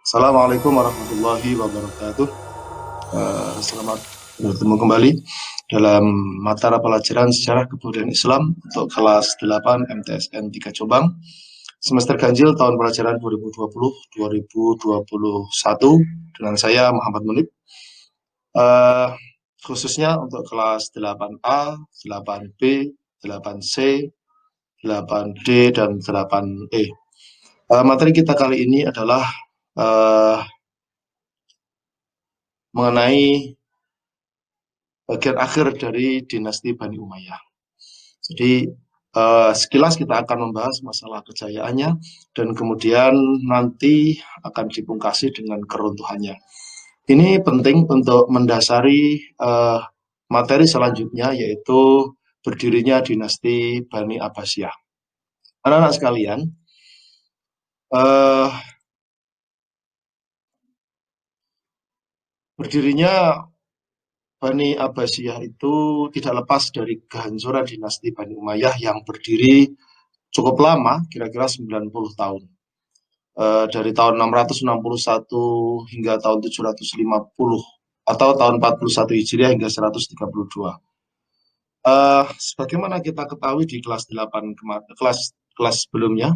Assalamualaikum warahmatullahi wabarakatuh. Selamat bertemu kembali dalam mata pelajaran Sejarah Kebudayaan Islam untuk kelas 8 MTSN 3 Jombang, semester ganjil tahun pelajaran 2020-2021 dengan saya Muhammad Munib. Khususnya untuk kelas 8A, 8B, 8C, 8D, dan 8E. Materi kita kali ini adalah mengenai bagian akhir dari dinasti Bani Umayyah. Jadi sekilas kita akan membahas masalah kejayaannya dan kemudian nanti akan dipungkasi dengan keruntuhannya. Ini penting untuk mendasari materi selanjutnya, yaitu berdirinya dinasti Bani Abbasiyah. Anak-anak sekalian, berdirinya Bani Abbasiyah itu tidak lepas dari kehancuran dinasti Bani Umayyah yang berdiri cukup lama, kira-kira 90 tahun. Dari tahun 661 hingga tahun 750 atau tahun 41 Hijriah hingga 132. Sebagaimana kita ketahui di kelas 8 kelas sebelumnya,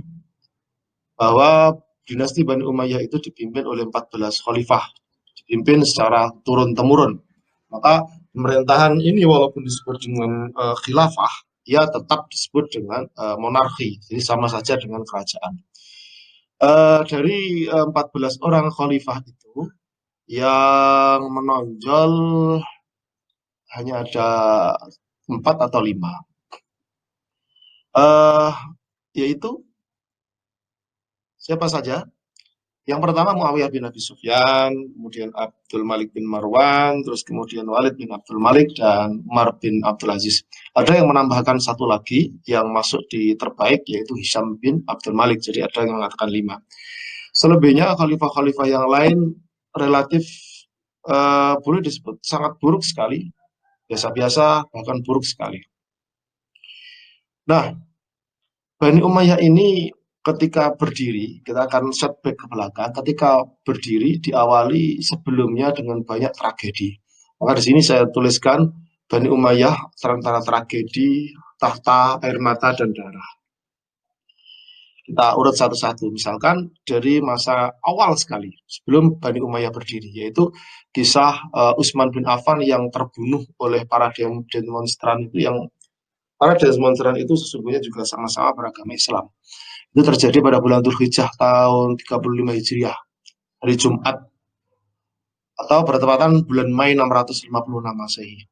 bahwa dinasti Bani Umayyah itu dipimpin oleh 14 khalifah, dipimpin secara turun-temurun. Maka pemerintahan ini walaupun disebut dengan khilafah, ia tetap disebut dengan monarki, jadi sama saja dengan kerajaan. Dari 14 orang khalifah itu, yang menonjol hanya ada 4 atau 5, yaitu siapa saja? Yang pertama Muawiyah bin Abi Sufyan, kemudian Abdul Malik bin Marwan, terus kemudian Walid bin Abdul Malik, dan Umar bin Abdul Aziz. Ada yang menambahkan satu lagi yang masuk di terbaik, yaitu Hisham bin Abdul Malik. Jadi ada yang mengatakan 5. Selebihnya khalifah-khalifah yang lain relatif boleh disebut sangat buruk sekali, biasa-biasa, bahkan buruk sekali. Nah, Bani Umayyah ini ketika berdiri, kita akan setback ke belakang, ketika berdiri diawali sebelumnya dengan banyak tragedi. Maka di sini saya tuliskan Bani Umayyah antara tragedi, tahta, air mata, dan darah. Kita urut satu-satu, misalkan dari masa awal sekali, sebelum Bani Umayyah berdiri, yaitu kisah Utsman bin Affan yang terbunuh oleh para demonstran itu, yang para demonstran itu sesungguhnya juga sama-sama beragama Islam. Itu terjadi pada bulan Dzulhijjah tahun 35 Hijriah, hari Jumat, atau bertepatan bulan Mei 656 Masehi.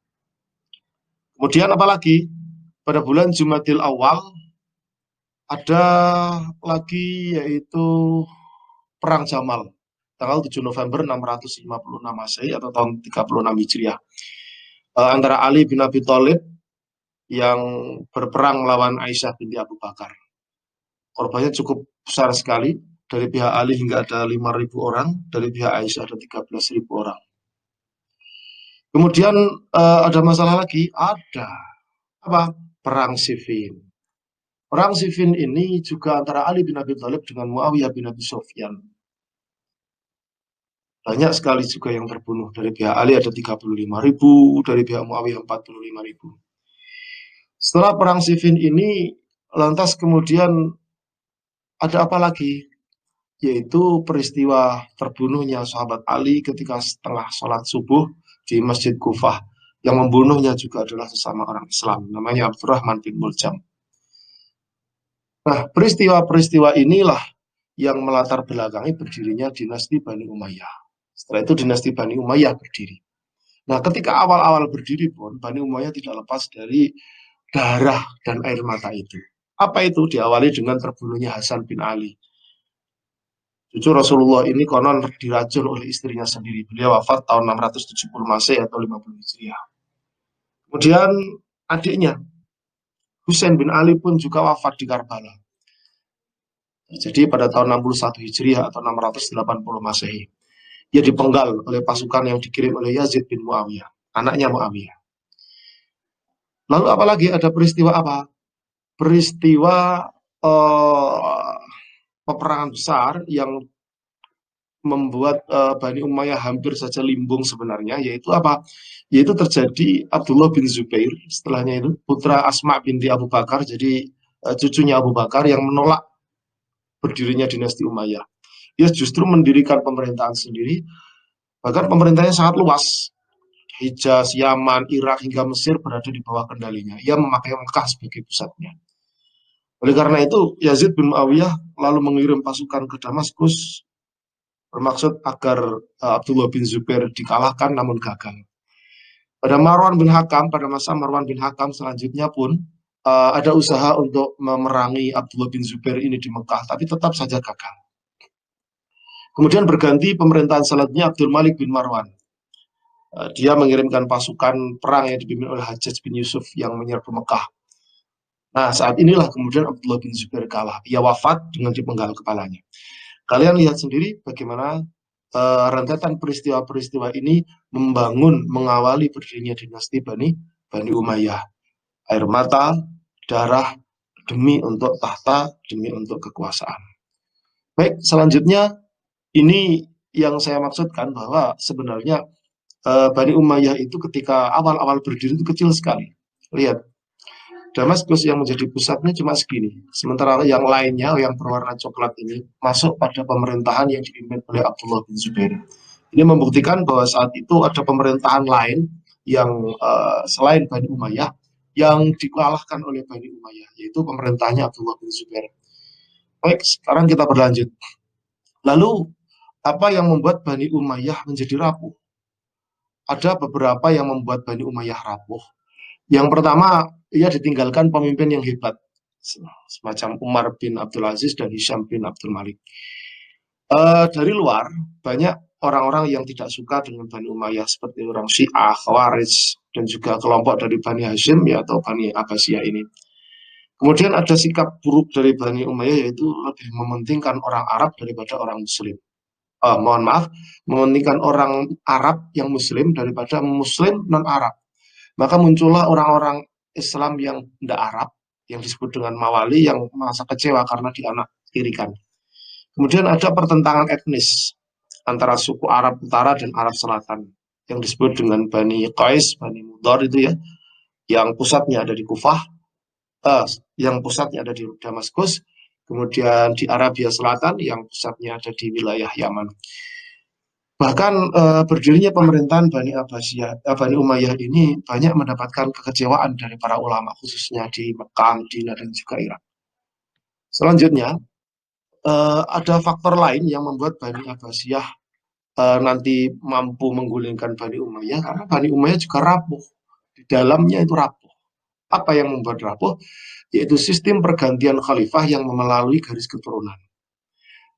Kemudian apalagi pada bulan Jumadil Awal ada lagi, yaitu Perang Jamal tanggal 7 November 656 Masehi atau tahun 36 Hijriah, antara Ali bin Abi Thalib yang berperang melawan Aisyah binti Abu Bakar. Korbannya cukup besar sekali, dari pihak Ali hingga ada 5.000 orang, dari pihak Aisyah ada 13.000 orang. Kemudian ada masalah lagi, ada apa? Perang Siffin. Perang Siffin ini juga antara Ali bin Abi Thalib dengan Muawiyah bin Abi Sufyan. Banyak sekali juga yang terbunuh, dari pihak Ali ada 35.000, dari pihak Muawiyah 45.000. Setelah perang Siffin ini, lantas kemudian ada apa lagi? Yaitu peristiwa terbunuhnya sahabat Ali ketika setelah sholat subuh di Masjid Kufah. Yang membunuhnya juga adalah sesama orang Islam, namanya Abdurrahman bin Muljam. Nah, peristiwa-peristiwa inilah yang melatar belakangi berdirinya dinasti Bani Umayyah. Setelah itu dinasti Bani Umayyah berdiri. Nah, ketika awal-awal berdiri pun, Bani Umayyah tidak lepas dari darah dan air mata itu. Apa itu? Diawali dengan terbunuhnya Hasan bin Ali. Cucu Rasulullah ini konon diracun oleh istrinya sendiri. Beliau wafat tahun 670 Masehi atau 50 Hijriah. Kemudian adiknya Husain bin Ali pun juga wafat di Karbala. Jadi pada tahun 61 Hijriah atau 680 Masehi. Ia dipenggal oleh pasukan yang dikirim oleh Yazid bin Muawiyah, anaknya Muawiyah. Lalu apalagi ada peristiwa apa? Peristiwa uh, peperangan besar yang membuat Bani Umayyah hampir saja limbung sebenarnya, yaitu apa? Yaitu terjadi Abdullah bin Zubair, setelahnya itu putra Asma binti Abu Bakar, jadi cucunya Abu Bakar yang menolak berdirinya dinasti Umayyah. Dia justru mendirikan pemerintahan sendiri, bahkan pemerintahnya sangat luas. Hijaz, Yaman, Irak, hingga Mesir berada di bawah kendalinya. Ia memakai Mekah sebagai pusatnya. Oleh karena itu, Yazid bin Muawiyah lalu mengirim pasukan ke Damaskus bermaksud agar Abdullah bin Zubair dikalahkan namun gagal. Pada Marwan bin Hakam, pada masa Marwan bin Hakam selanjutnya pun ada usaha untuk memerangi Abdullah bin Zubair ini di Mekah, tapi tetap saja gagal. Kemudian berganti pemerintahan selanjutnya Abdul Malik bin Marwan. Dia mengirimkan pasukan perang yang dipimpin oleh Hajjaj bin Yusuf yang menyerbu Mekah. Nah, saat inilah kemudian Abdullah bin Zubair kalah. Ia wafat dengan dipenggal kepalanya. Kalian lihat sendiri bagaimana rentetan peristiwa-peristiwa ini mengawali berdirinya dinasti Bani Umayyah. Air mata, darah, demi untuk tahta, demi untuk kekuasaan. Baik, selanjutnya ini yang saya maksudkan bahwa sebenarnya Bani Umayyah itu ketika awal-awal berdiri itu kecil sekali. Lihat, Damaskus yang menjadi pusatnya cuma segini. Sementara yang lainnya, yang berwarna coklat ini, masuk pada pemerintahan yang dipimpin oleh Abdullah bin Zubair. Ini membuktikan bahwa saat itu ada pemerintahan lain yang selain Bani Umayyah, yang dikalahkan oleh Bani Umayyah, yaitu pemerintahnya Abdullah bin Zubair. Baik, sekarang kita berlanjut. Lalu, apa yang membuat Bani Umayyah menjadi rapuh? Ada beberapa yang membuat Bani Umayyah rapuh. Yang pertama, ia ditinggalkan pemimpin yang hebat, semacam Umar bin Abdul Aziz dan Hisham bin Abdul Malik. Dari luar, banyak orang-orang yang tidak suka dengan Bani Umayyah, seperti orang Syiah, Khawarij, dan juga kelompok dari Bani Hashim ya, atau Bani Abbasiyah ini. Kemudian ada sikap buruk dari Bani Umayyah, yaitu lebih mementingkan orang Arab daripada orang Muslim. Mohon maaf, mementingkan orang Arab yang Muslim daripada Muslim non-Arab. Maka muncullah orang-orang Islam yang tidak Arab, yang disebut dengan Mawali, yang merasa kecewa karena dianak tirikan. Kemudian ada pertentangan etnis antara suku Arab Utara dan Arab Selatan, yang disebut dengan Bani Qais, Bani Mudhar itu ya, yang pusatnya ada di Kufah, yang pusatnya ada di Damaskus, kemudian di Arabia Selatan, yang pusatnya ada di wilayah Yaman. Bahkan berdirinya pemerintahan Bani Abbasiyah, Bani Umayyah ini banyak mendapatkan kekecewaan dari para ulama, khususnya di Mekah, Madinah, dan juga Irak. Selanjutnya, ada faktor lain yang membuat Bani Abbasiyah nanti mampu menggulingkan Bani Umayyah, karena Bani Umayyah juga rapuh. Di dalamnya itu rapuh. Apa yang membuat rapuh? Yaitu sistem pergantian khalifah yang melalui garis keturunan.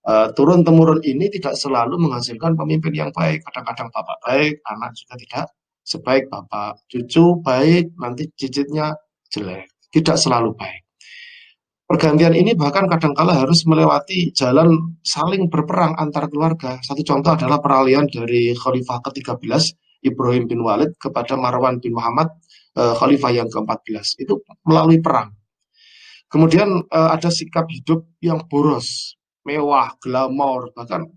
Turun-temurun ini tidak selalu menghasilkan pemimpin yang baik. Kadang-kadang bapak baik, anak juga tidak sebaik bapak. Cucu baik, nanti cicitnya jelek. Tidak selalu baik. Pergantian ini bahkan kadangkala harus melewati jalan saling berperang antar keluarga. Satu contoh adalah peralihan dari Khalifah ke-13, Ibrahim bin Walid, kepada Marwan bin Muhammad, Khalifah yang ke-14. Itu melalui perang. Kemudian ada sikap hidup yang boros, mewah, glamor, bahkan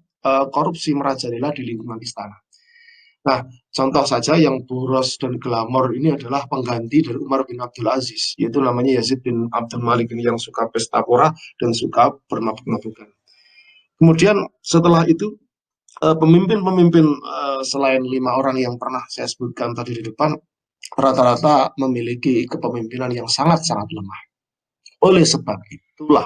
korupsi merajalela di lingkungan istana. Nah, contoh saja yang boros dan glamor ini adalah pengganti dari Umar bin Abdul Aziz, yaitu namanya Yazid bin Abdul Malik ini, yang suka pesta pora dan suka bermabuk-mabukan. Kemudian setelah itu pemimpin-pemimpin selain 5 orang yang pernah saya sebutkan tadi di depan, rata-rata memiliki kepemimpinan yang sangat-sangat lemah. Oleh sebab itulah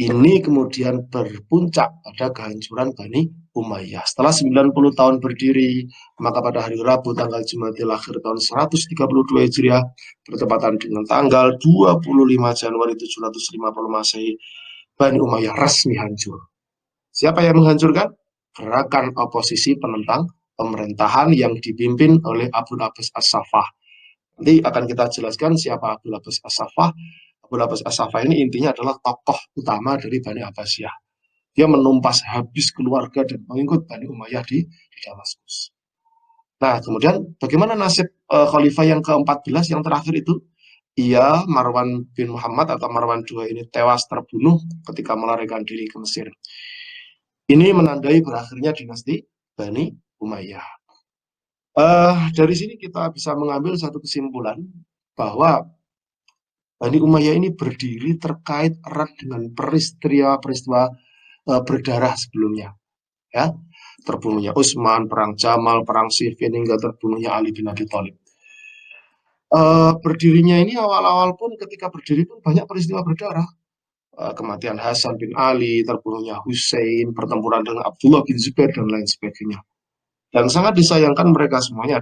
ini kemudian berpuncak pada kehancuran Bani Umayyah. Setelah 90 tahun berdiri, maka pada hari Rabu tanggal Jumadil Akhir tahun 132 Hijriah, bertepatan dengan tanggal 25 Januari 750 Masehi, Bani Umayyah resmi hancur. Siapa yang menghancurkan? Gerakan oposisi penentang pemerintahan yang dipimpin oleh Abu Abbas As-Saffah. Nanti akan kita jelaskan siapa Abu Abbas As-Saffah. Abu Abbas As-Saffah ini intinya adalah tokoh utama dari Bani Abbasiyah. Dia menumpas habis keluarga dan pengikut Bani Umayyah di Damaskus. Nah, kemudian bagaimana nasib khalifah yang ke-14 yang terakhir itu? Ia, Marwan bin Muhammad atau Marwan II ini tewas terbunuh ketika melarikan diri ke Mesir. Ini menandai berakhirnya dinasti Bani Umayyah. Dari sini kita bisa mengambil satu kesimpulan bahwa Bani Umayyah ini berdiri terkait erat dengan peristiwa-peristiwa berdarah sebelumnya. Ya, terbunuhnya Utsman, perang Jamal, perang Siffin, hingga terbunuhnya Ali bin Abi Thalib. Berdirinya ini awal-awal pun ketika berdiri pun banyak peristiwa berdarah. Kematian Hasan bin Ali, terbunuhnya Hussein, pertempuran dengan Abdullah bin Zubair, dan lain sebagainya. Dan sangat disayangkan mereka semuanya